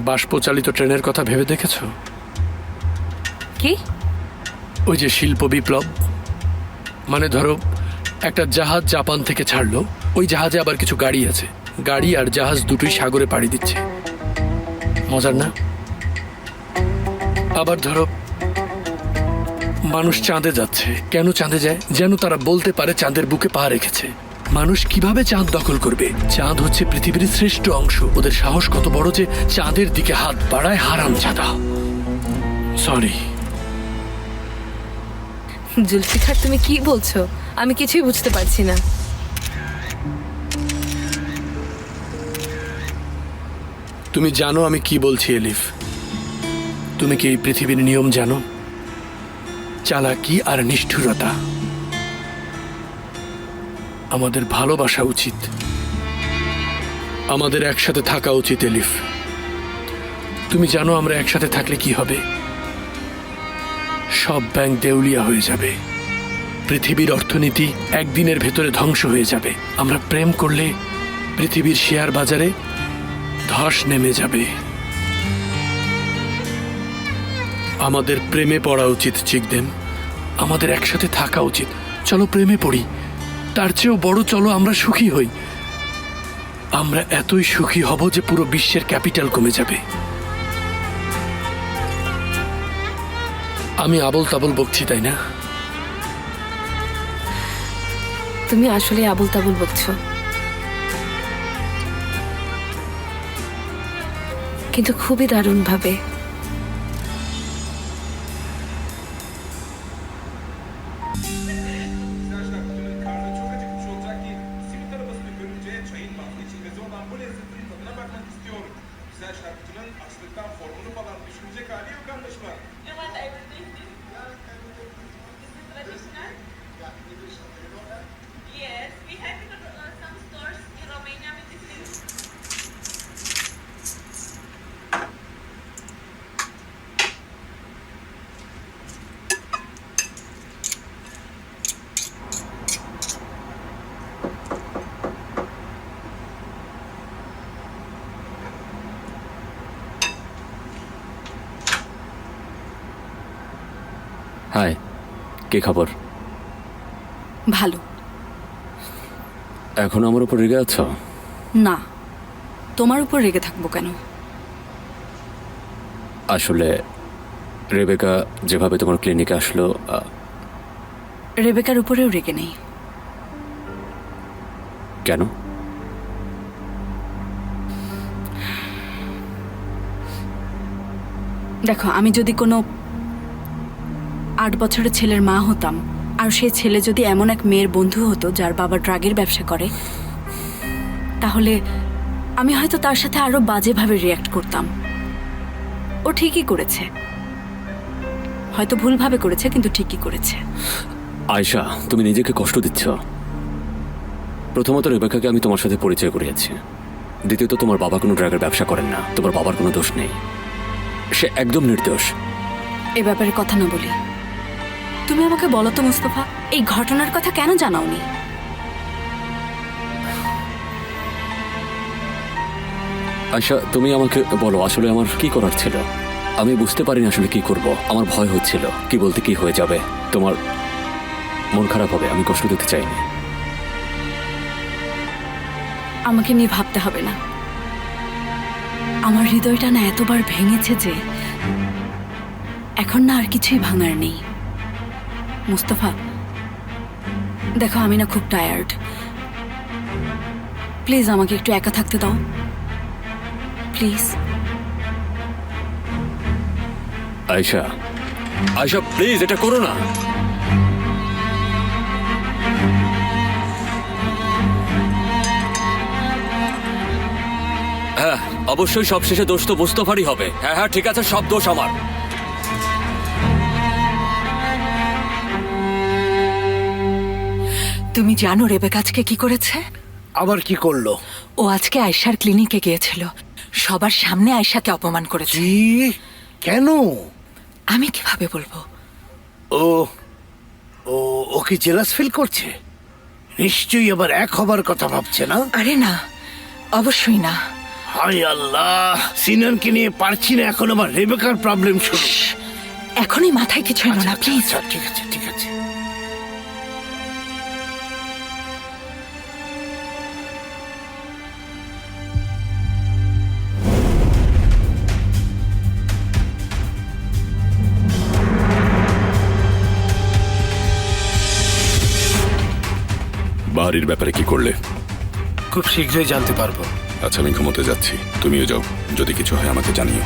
বাষ্পচালিত ট্রেনের কথা ভেবে দেখেছো? কি? ওই যে শিল্প বিপ্লব, মানে ধরো একটা জাহাজ জাপান থেকে ছাড়লো, ওই জাহাজে আবার কিছু গাড়ি আছে, গাড়ি আর জাহাজ দুটোই সাগরে পাড়ি দিচ্ছে। মজার না? আবার ধরো মানুষ চাঁদে যাচ্ছে। কেন চাঁদে যায়? যেন তারা বলতে পারে চাঁদের বুকে পা রেখেছে। মানুষ কিভাবে চাঁদ দখল করবে? চাঁদ হচ্ছে পৃথিবীর শ্রেষ্ঠ অংশ। ওদের সাহস কত বড় যে চাঁদের দিকে হাত বাড়ায়, হারামজাদা। সরি জুলফিকার, তুমি কি বলছো? আমি কিছুই বুঝতে পারছি না। তুমি জানো আমি কি বলছি এলিফ? তুমি কি এই পৃথিবীর নিয়ম জানো? চালাকি আর নিষ্ঠুরতা। আমাদের ভালোবাসা উচিত, আমাদের একসাথে থাকা উচিত এলিফ। তুমি জানো আমরা একসাথে থাকলে কি হবে? সব ব্যাংক দেউলিয়া হয়ে যাবে, পৃথিবীর অর্থনীতি একদিনের ভেতরে ধ্বংস হয়ে যাবে। আমরা প্রেম করলে পৃথিবীর শেয়ার বাজারে ধস নেমে যাবে। আমাদের প্রেমে পড়া উচিত চিকদেম, আমাদের একসাথে থাকা উচিত। চলো প্রেমে পড়ি, তার চেয়েও বড় চলো আমরা সুখী হই। আমরা এতই সুখী হব যে পুরো বিশ্বের ক্যাপিটাল কমে যাবে। আমি আবল তাবল বকছি তাই না? তুমি আসলে আবুল তাবুল বকছো, কিন্তু খুবই দারুণ ভাবে। Yes, we have some stores in Romania with this. Hi, কি খবর? ভালো। এখন আমার উপর রেগে আছো? না, তোমার উপর রেগে থাকবো কেন? আসলে রেবেকা যেভাবে তোমার ক্লিনিকে আসলো, রেবেকার উপরেও রেগে নেই। কেন? দেখো, আমি যদি কোনো 8 বছরের ছেলের মা হতাম, আর সেই ছেলে যদি এমন এক মেয়ের বন্ধু হতো যার বাবা ড্রাগের ব্যবসা করে, তাহলে আমি হয়তো তার সাথে আরো বাজেভাবে রিয়্যাক্ট করতাম। ও ঠিকই করেছে, হয়তো ভুলভাবে করেছে, কিন্তু ঠিকই করেছে। আয়শা, তুমি নিজেকে কষ্ট দিচ্ছ। প্রথমত রেবেকাকে আমি তোমার সাথে পরিচয় করিয়েছি। দ্বিতীয়ত তোমার বাবা কোনো ড্রাগের ব্যবসা করেন না, তোমার বাবার কোনো দোষ নেই, সে একদম নির্দোষ। এ ব্যাপারে কথা না বলি। তুমি আমাকে বলো তো মুস্তফা, এই ঘটনার কথা কেন জানাওনি? আয়শা, তুমি আমাকে বলো আসলে আমার কি করার ছিল। আমি বুঝতে পারিনি আসলে কি করব। আমার ভয় হচ্ছিল কি বলতে কি হয়ে যাবে, তোমার মন খারাপ হবে, আমি কষ্ট দিতে চাইনি। আমাকে নিয়ে ভাবতে হবে না। আমার হৃদয়টা না এতবার ভেঙেছে যে এখন না আর কিছুই ভাঙার নেই। মুস্তফা, দেখো আমি না খুব টায়ার্ড, প্লিজ আমাকে একটু একা থাকতে দাও, প্লিজ। আয়শা, আয়শা প্লিজ এটা করো না। হ্যাঁ, অবশ্যই সবশেষে দোষ তো মুস্তফারই হবে। হ্যাঁ হ্যাঁ ঠিক আছে, সব দোষ আমার। তুমি জানো রেবেকা আজকে কি করেছে? আবার কি করলো? ও আজকে আয়শার ক্লিনিকে গিয়েছিল, সবার সামনে আয়শাকে অপমান করেছে। কি? কেন? আমি কিভাবে বলবো? ও ও ও কি জেলাস ফিল করছে? নিশ্চয়ই আবার এক হবার কথা ভাবছে না? আরে না, অবশ্যই না। হায় আল্লাহ, সিনানকে নিয়ে পারছি না, এখন আবার রেবেকার প্রবলেম শুরু। এখনই মাথায় কিছু এলো না প্লিজ। আচ্ছা, ঠিক আছে ঠিক আছে। বাড়ির ব্যাপারে কি করলে? খুব শীঘ্রই জানতে পারবো। আচ্ছা, আমি ঘুমোতে যাচ্ছি, তুমিও যাও। যদি কিছু হয় আমাকে জানিও।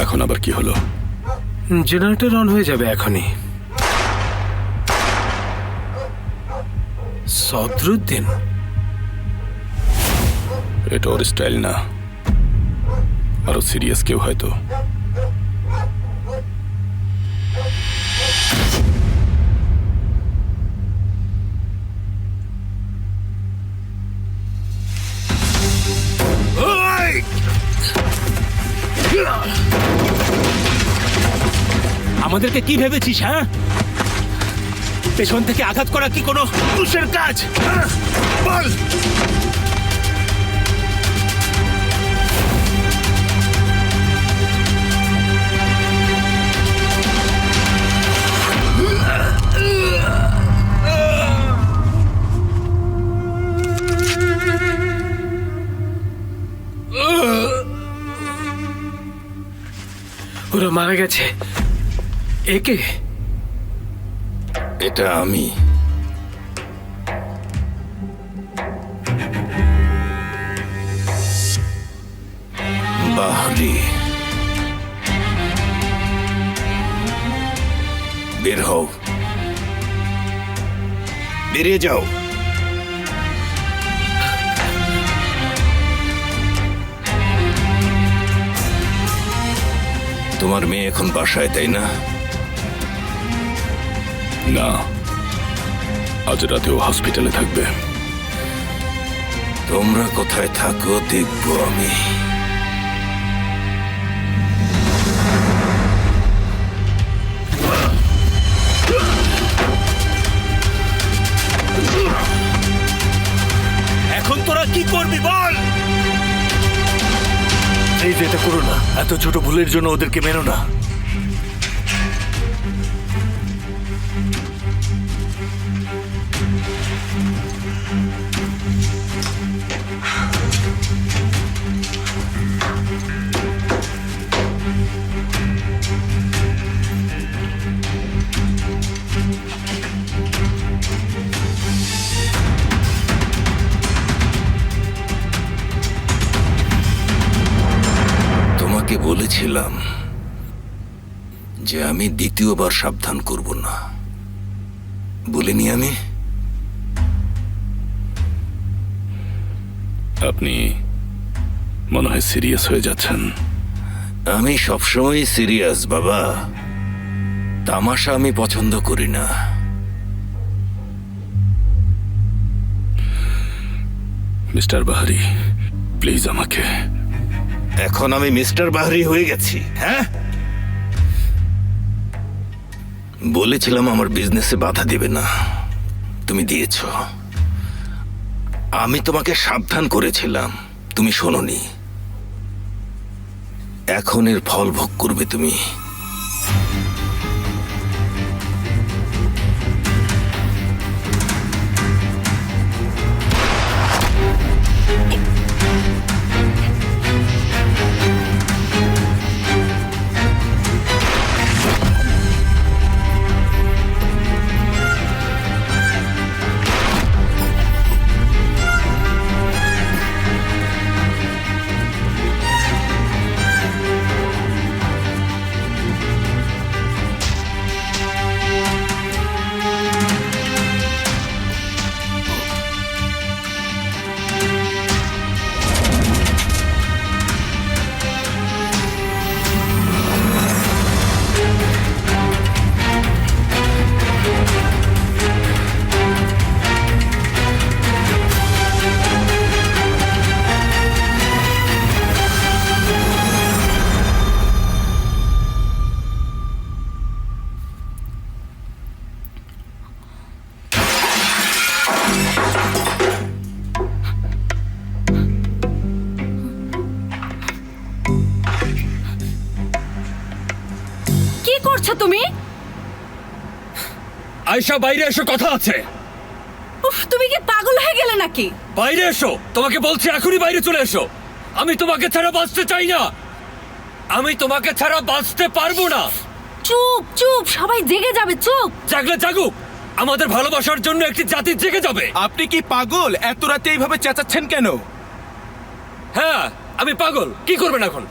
এখন আবার কি হলো? জেনারেটর অন হয়ে যাবে এখনই। সদরুদ্দিন? এটা ওর স্টাইল না, আরো সিরিয়াস কেউ হয়তো। আমাদেরকে কি ভেবেছিস, হ্যাঁ? পেছন থেকে আঘাত করা কি কোনো পুরুষের কাজ? হ্যাঁ? বল। ওরা মারা গেছে। একে? এটা আমি। বাহরি, বের হও, বেরিয়ে যাও। তোমার মেয়ে এখন বাসায়, তাই না? না, আজ রাতেও হসপিটালে থাকবে। তোমরা কোথায় থাকো দেখবো আমি। এখন তোরা কি করবি বল? এই যে এটা করো না, এত ছোট ভুলের জন্য ওদেরকে মেনো না। তোমাকে বলেছিলাম যে আমি দ্বিতীয়বার সাবধান করব না, বলিনি আমি? আপনি মনে হয় সিরিয়াস হয়ে যাচ্ছেন। আমি সবসময় সিরিয়াস বাবা, তামাশা আমি পছন্দ করি না। মিস্টার বাহারি, প্লিজ আমাকে। এখন আমি মিস্টার বাহরি হয়ে গেছি, হ্যাঁ? বলেছিলাম আমার বিজনেসে বাধা দিবে না, তুমি দিয়েছ। আমি তোমাকে সাবধান করেছিলাম, তুমি শোনোনি। এখন এর ফল ভোগ করবে তুমি। আয়শা বাইরে এসো, কথা আছে। উফ, তুমি কি পাগল হয়ে গেলে নাকি? বাইরে এসো, তোমাকে বলছি এখনই বাইরে চলে এসো। আমি তোমাকে ছাড়া বাঁচতে চাই না, আমি তোমাকে ছাড়া বাঁচতে পারবো না। চুপ চুপ, সবাই জেগে যাবে, চুপ। জাগলে জাগুক, আমাদের ভালোবাসার জন্য একটি জাতি জেগে যাবে। আপনি কি পাগল? এত রাতে এইভাবে চেঁচাচ্ছেন কেন? হ্যাঁ, আমি পাগল। কি করবেন এখন?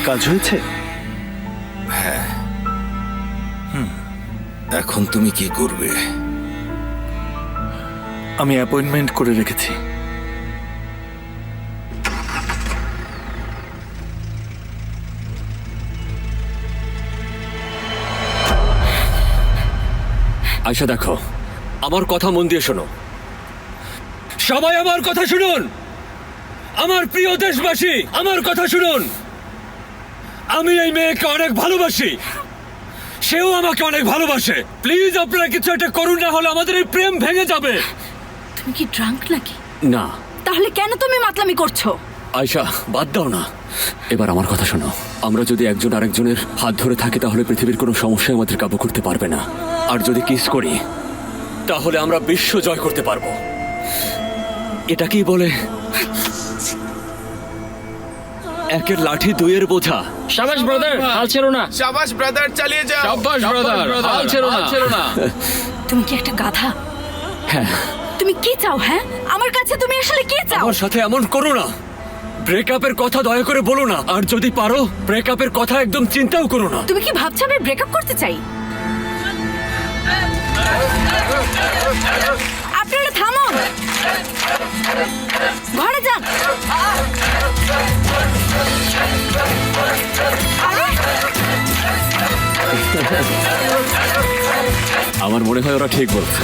কাজ হয়েছে? এখন তুমি কি করবে? আমি অ্যাপয়েন্টমেন্ট করে রেখেছি। আয়শা দেখো, আমার কথা মন দিয়ে শোনো। সবাই আমার কথা শুনুন, আমার প্রিয় দেশবাসী আমার কথা শুনুন। আমি এই মেয়েকে অনেক ভালোবাসি, সেও আমাকে অনেক ভালোবাসে। প্লিজ আপনারা কিছু একটা করুন, না হলে আমাদের এই প্রেম ভেঙে যাবে। তুমি কি ড্রাঙ্ক নাকি? না। তাহলে কেন তুমি মাতলামি করছো? আয়শা বাদ দাও না, এবার আমার কথা শোনো। আমরা যদি একজন আরেকজনের হাত ধরে থাকি তাহলে পৃথিবীর কোনো সমস্যায় আমাদের কাবু করতে পারবে না। আর যদি কিস করি তাহলে আমরা বিশ্ব জয় করতে পারবো। এটাকেই বলে একের লাঠি দুইয়ের বোঝা। শাবাশ ব্রাদার, হাল ছেড়ো না। শাবাশ ব্রাদার, চালিয়ে যাও। শাবাশ ব্রাদার, হাল ছেড়ো না। তুমি কি একটা গাধা? হ্যাঁ, তুমি কি চাও? হ্যাঁ, আমার কাছে তুমি আসলে কি চাও? আমার সাথে এমন করো না। ব্রেকআপের কথা দয়া করে বলো না, আর যদি পারো ব্রেকআপের কথা একদম চিন্তাও করো না। তুমি কি ভাবছো আমি ব্রেকআপ করতে চাই? আপনারা থামুন, ঘরে যান। আমার মনে হয় ওরা ঠিক বলছে।